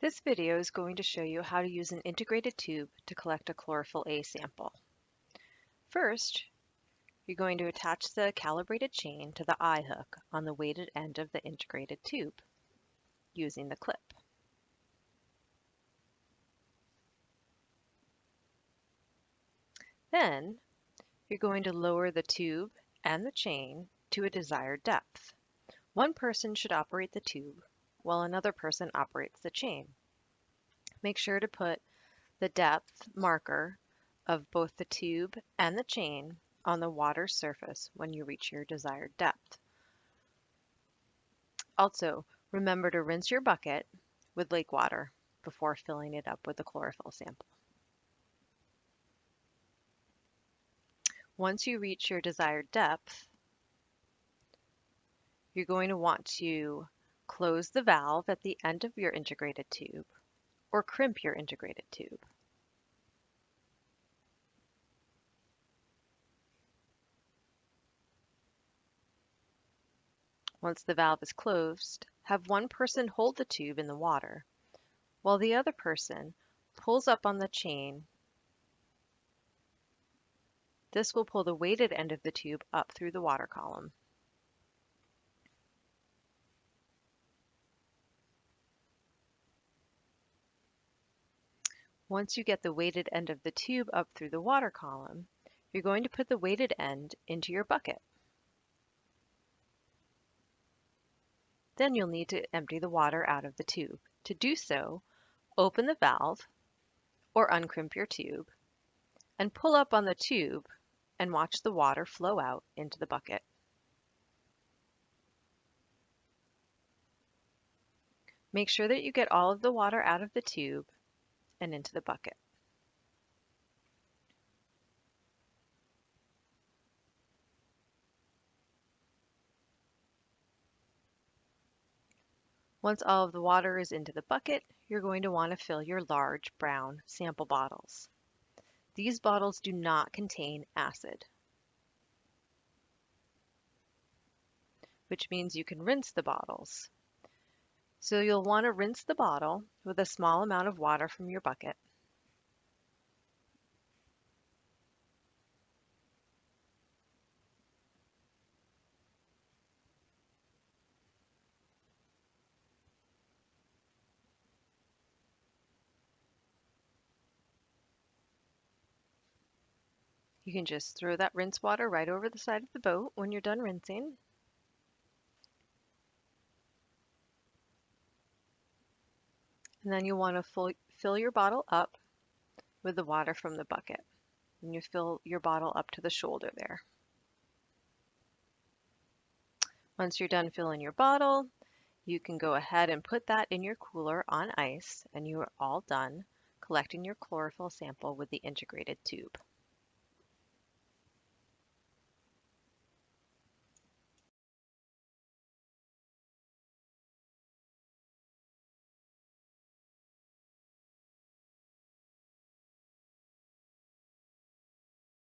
This video is going to show you how to use an integrated tube to collect a chlorophyll-A sample. First, you're going to attach the calibrated chain to the eye hook on the weighted end of the integrated tube using the clip. Then, you're going to lower the tube and the chain to a desired depth. One person should operate the tube while another person operates the chain. Make sure to put the depth marker of both the tube and the chain on the water surface when you reach your desired depth. Also, remember to rinse your bucket with lake water before filling it up with the chlorophyll sample. Once you reach your desired depth, you're going to want to close the valve at the end of your integrated tube or crimp your integrated tube. Once the valve is closed, have one person hold the tube in the water, while the other person pulls up on the chain. This will pull the weighted end of the tube up through the water column. Once you get the weighted end of the tube up through the water column, you're going to put the weighted end into your bucket. Then you'll need to empty the water out of the tube. To do so, open the valve or uncrimp your tube and pull up on the tube and watch the water flow out into the bucket. Make sure that you get all of the water out of the tube and into the bucket. Once all of the water is into the bucket, you're going to want to fill your large brown sample bottles. These bottles do not contain acid, which means you can rinse the bottles. So you'll want to rinse the bottle with a small amount of water from your bucket. You can just throw that rinse water right over the side of the boat when you're done rinsing. And then you'll want to fill your bottle up with the water from the bucket. And you fill your bottle up to the shoulder there. Once you're done filling your bottle, you can go ahead and put that in your cooler on ice, and you are all done collecting your chlorophyll sample with the integrated tube.